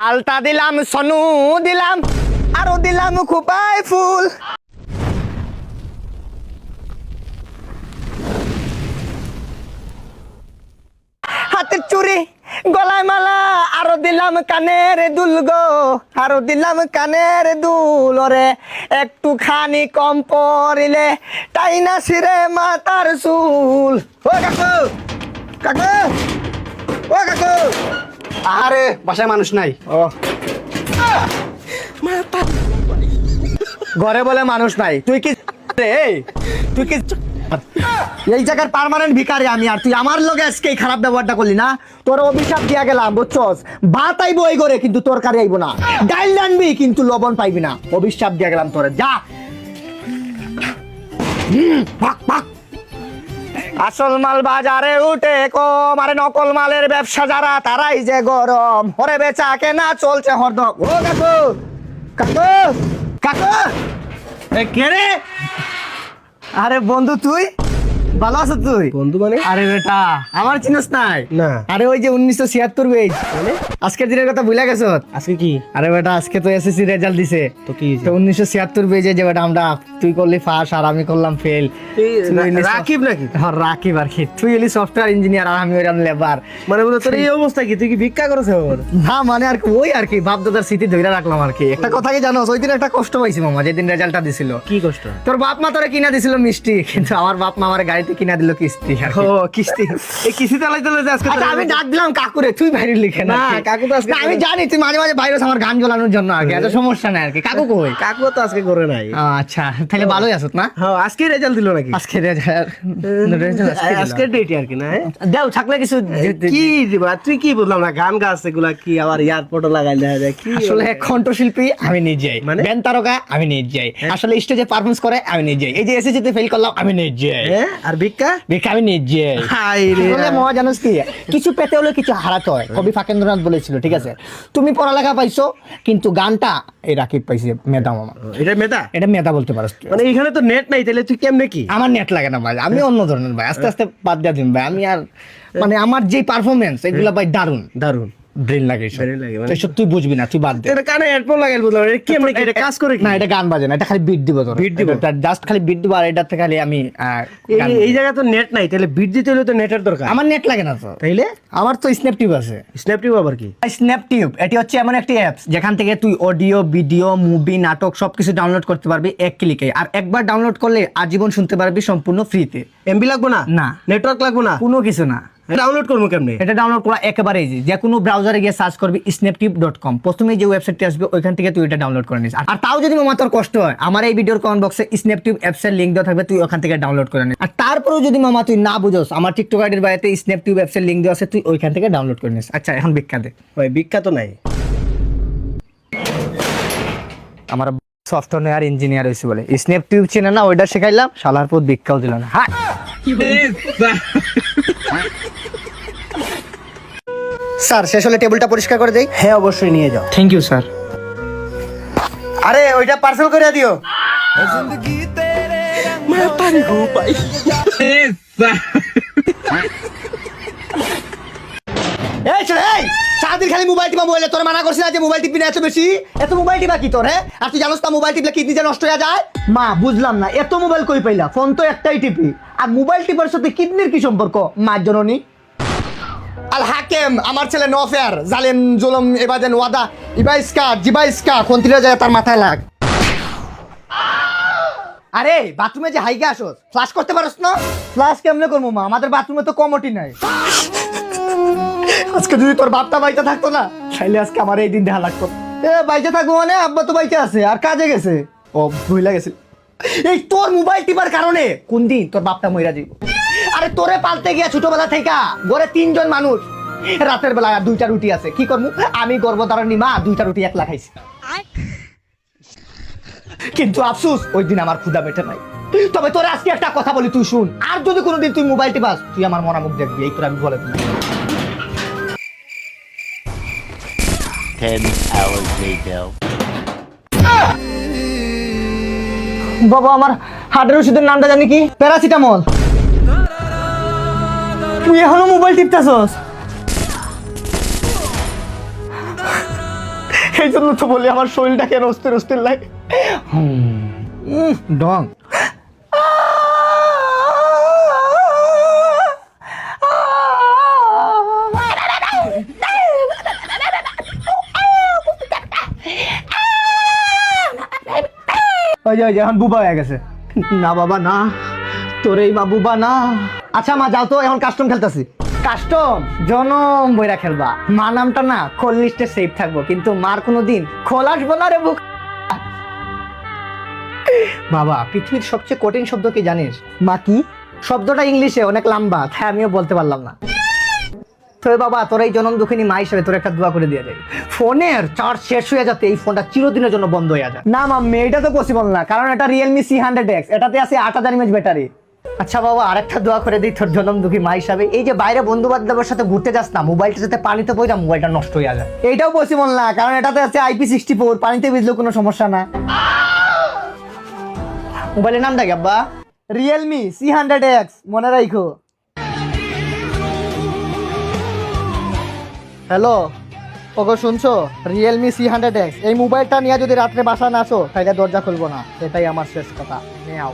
আলতা দিলাম, সনু দিলাম, আরো দিলাম খোপায় ফুল। হাতের চুড়ি, গলায় মালা, আরো দিলাম কানের দুল গো, আরো দিলাম কানের দুল। ওরে একটু খানি কম পড়িলে তাই না সিরে মাতার চুল। ও কাকু, কাকু, ও কাকু। আরে বাসায় মানুষ নাই। ও ঘরে বলে মানুষ নাই, তুই কি রে? তুই কি এই জায়গার পার্মানেন্ট ভিখারি আমি, আর তুই আমার লগে আজকে এই খারাপ ব্যবহারটা করলি না? তোর অভিশাপ দিয়া গেলাম বুঝছস, ভাত আইব ওই ঘরে কিন্তু তরকারি আইব না, ডাইল আনবি কিন্তু লবণ পাইবি না। অভিশাপ দিয়া গেলাম তোরে, যা। পাক পাক। আসল মাল বাজারে উঠে কম, আরে নকল মালের ব্যবসা যারা তারাই যে গরম। হরে বেচা কেনা চলছে হরদম। ও কাকু, কাকু, কাকু। কে রে? আরে বন্ধু তুই ভালো আছো? তুই বন্ধু মানে? আরে বেটা আমার চিনস নাই? না। আরে ওই যে 1976 বেজ, আজকের দিনের কথা ভুলে গেছ? আজকে কি? আরে বেটা আজকে তো এসএসসি রেজাল্ট দিছে। তো কি? তো 1976 বেজে যে বেটা আমরা, তুই করলি পাস আর আমি করলাম ফেল। রাকিব নাকি? হ্যাঁ রাকিব আর কি। তুই হলি সফটওয়্যার ইঞ্জিনিয়ার আর আমি হইলাম লেবার। মানে বলে তোর এই অবস্থা কি? তুই কি ভিক্ষা করেছে ওর? না মানে আর কি, ওই আর কি বাপ দাদার স্মৃতি ধরে রাখলাম আর কি। একটা কথা কি জানো, ওই দিন একটা কষ্ট পাইছি মামা, যেদিন রেজাল্টটা দিছিল। কি কষ্ট? তোর বাপ মা তোরে কিনা দিছিল মিষ্টি, কিন্তু আমার বাপ মা আমার গাড়িতে কিনা দিল কিস্তি আর কি। ও কিস্তি। এই কিস্তি চালাইতে চালাইতে আজকে আচ্ছা, আমি ডাক দিলাম কাকুরে, তুই বাইরে লিখে না। না, কাকু তো আজকে না, আমি জানি তুই মাঝে মাঝে বাইরে আমার গান জ্বালানোর জন্য আর কি, এত সমস্যা নাই আর কি। কাকু কই? কাকু তো আজকে করে নাই। আচ্ছা তাহলে ভালোই আছো না? হ্যাঁ আজকে রেজাল্ট দিল নাকি? আজকে রেজাল্ট আজকে ডেট আর কি না? দাও থাকলে কিছু কি দিবা? তুই কি বললাম না, গান গাছ এগুলা কি আবার এয়ারপোর্টে লাগাই দেখা যায় কি? আসলে কণ্ঠশিল্পী আমি নিজেই, মানে? ব্যান্ড তারকা আমি নিজেই, আসলে স্টেজে পারফরম্যান্স করে আমি নিজেই, এই যে এসএসসি তে ফেল করলাম আমি নিজেই, আর ভিক্ষা? ভিক্ষা আমি নিজেই। হাই রে। আসলে মজা জানোস কি, কিছু পেতে হলে কিছু হারাতে হয়। কবি ফাঁকেন্দ্রনাথ বলেছিল, ঠিক আছে? তুমি পড়ালেখা পাইছো কিন্তু গানটা এই রাকিব পাইছে মেধা মামা। এটা মেধা? এটা মেধা বলতে পারো। মানে এখানে তো নেট নাই, তাহলে তুই কেমনে কি? আমার নেট লাগে না ভাই, আমি অন্য ধরনের ভাই, আস্তে আস্তে বাদ দিয়ে দিন ভাই। আমি আর মানে আমার যে পারফরমেন্স এগুলা ভাই দারুন দারুন ব্রেন লাগে, Brain লাগে মানে? এসব তুই বুঝবি না, তুই বাদ দে। এটা কানে হেডফোন লাগাই বুঝলাম, এটা কেমনে কি? এটা কাজ করে কি? না এটা গান বাজে না, এটা খালি বিট দিব তোর, Beat দিব? জাস্ট খালি বিট দিব, আর এটাতে খালি আমি গান এই জায়গায় তো নেট নাই, তাহলে বিট দিতে হলে তো নেটের দরকার। আমার নেট লাগে না তো, তাইলে আমার তো স্ন্যাপটিউব আছে। স্ন্যাপটিউব আবার কি? স্ন্যাপটিউব এটি হচ্ছে এমন একটি অ্যাপস যেখান থেকে তুই অডিও, ভিডিও, মুভি, নাটক সবকিছু ডাউনলোড করতে পারবি এক ক্লিকে। আর একবার ডাউনলোড করলে আজীবন শুনতে পারবি সম্পূর্ণ ফ্রিতে। এমবি লাগবে না? না। নেটওয়ার্ক লাগবে না? কোনো কিছু না। ডাউনলোড করবো কেমনে? এটা ডাউনলোড করা একেবারে ইজি। যে কোনো ব্রাউজারে গিয়ে সার্চ করবি snaptube.com, প্রথমেই যে ওয়েবসাইটটি আসবে ওইখান থেকে তুই এটা ডাউনলোড করে নিস। আর তাও যদি মামা তোর কষ্ট হয়, আমার এই ভিডিওর কমেন্ট বক্সে স্ন্যাপটিউব অ্যাপসের লিংক দেওয়া থাকবে, তুই ওখান থেকে ডাউনলোড করে নিস। আর তারপরেও যদি মামা তুই না বুঝোস, আমার টিকটক আইডির বাইরে স্ন্যাপটিউব অ্যাপসের লিংক দেওয়া আছে, তুই ওইখান থেকে ডাউনলোড করে নিস। আচ্ছা এখন ভিক্ষা দে। ওই ভিক্ষা তো নাই। আমার সফটওয়্যার ইঞ্জিনিয়ার হয়েছে বলে স্ন্যাপটিউব চেনে না, ওইটা শেখাইলাম, শালার পর ভিক্ষাও দিল না। হ্যাঁ স্যার শেষ হলে টেবিলটা পরিষ্কার করে দেই। হ্যাঁ অবশ্যই নিয়ে যাও। Thank you sir. আরে ওইটা পার্সেল করে দিও। এই চলে এই সারাদিন খালি মোবাইল টিপা, মোবাইলে তোর মানা করছিস না যে মোবাইল টিপবি না এত বেশি। এত মোবাইল টিপা কি তোর? হ্যাঁ আর তুই জানোস না মোবাইল টিপলে কিডনি যে নষ্ট হয়ে যায়। মা বুঝলাম না এত মোবাইল কই পাইলা, ফোন তো একটাই টিপি, আর মোবাইল টিপার সাথে কিডনির কি সম্পর্ক? মা জননী আল হাকেম, আমার ছেলে নফেয়ার জালেম জুলুম এবাদেন ওয়াদা ইবাইসকা জিবাইসকা খন্তিরা যায় তার মাথায় লাগ। আরে বাথরুমে যে হাইগা আসোস, ফ্লাশ করতে পারোস না? ফ্লাশ কেমনে করবো মা, আমাদের বাথরুমে তো কমোটি নাই। আজকে যদি তোর বাপটা বাইতে থাকতো না, তাইলে আজকে আমার এই দিন দেখা লাগতো। বাইতে থাকবো মানে আব্বা তো বাইতে আছে আর কাজে গেছে। ও ভুইলা গেছে। এই তোর মোবাইল টিপার কারণে কোন দিন তোর বাপটা মইরা যাইব। আরে তোরে পালতে গিয়া ছোটবেলা থেকে ঘরে 3 জন মানুষ, রাতের বেলা 2টা রুটি আছে, কি করবো? আমি গর্ভধারণী মা 2টা রুটি একলা খাইছি, কিন্তু আফসোস ওই দিন আমার ক্ষুধা মেটে নাই। তবে তোরে আজকে একটা কথা বলি, তুই শুন, আর যদি কোনোদিন তুই মোবাইল টিপাস, তুই আমার মরা মুখ দেখবি, এই তোর আমি বলে দিই। 10 hours later. বাবা আমার হার্টের ওষুধের নামটা জানি কি? প্যারাসিটামল। তুই এখনো মোবাইল টিপতেছস? এই জন্য তো বলি আমার শরীরটা কেন অস্থির অস্থির লাগে। ডং ওই যে এখন বুবা হয়ে গেছে। না বাবা না, তোর এই মা বুবা না। আচ্ছা মা যাও তো, এখন কাস্টম খেলতেছি। কাস্টম জনম বইরা খেলবা। মা নামটা না খোল লিস্টে সেভ থাকবো, কিন্তু মার কোনোদিন খোল আসবো না রে বুক। বাবা পৃথিবীর সবচেয়ে কঠিন শব্দ কি জানিস? মা কি? শব্দটা ইংলিশে অনেক লম্বা, তাই আমিও বলতে পারলাম না। তো বাবা তোর এই জনম দুঃখিনী মা হিসেবে তোর একটা দোয়া করে দিয়ে যায়, ফোনের চার্জ শেষ হয়ে যাতে এই ফোনটা চিরদিনের জন্য বন্ধ হয়ে যায়। না মাম্মি এটা তো পসিবল না, কারণ এটা রিয়েলমি C100X, এটাতে আছে 8000 mAh ব্যাটারি। আচ্ছা বাবা আরেকটা দোয়া করে দিই তোর জনম দুঃখী মা হিসাবে, এই যে বাইরে বন্ধু বান্ধবের সাথে ঘুরতে যাস না, মোবাইলটা যাতে পানিতে পড়ে মোবাইলটা নষ্ট হয়ে যায়। এইটাও পসিবল না, কারণ এটাতে আছে IP64, পানিতে ভিজলেও কোনো সমস্যা না। মোবাইলের নামটা কি আব্বা? রিয়েলমি C100X, মনে রাখো। হ্যালো ওগো শুনছো? রিয়েলমি C100X, এই মোবাইলটা নিয়ে যদি রাত্রে বাসা না আসো তাহলে দরজা খুলবো না, এটাই আমার শেষ কথা। নেও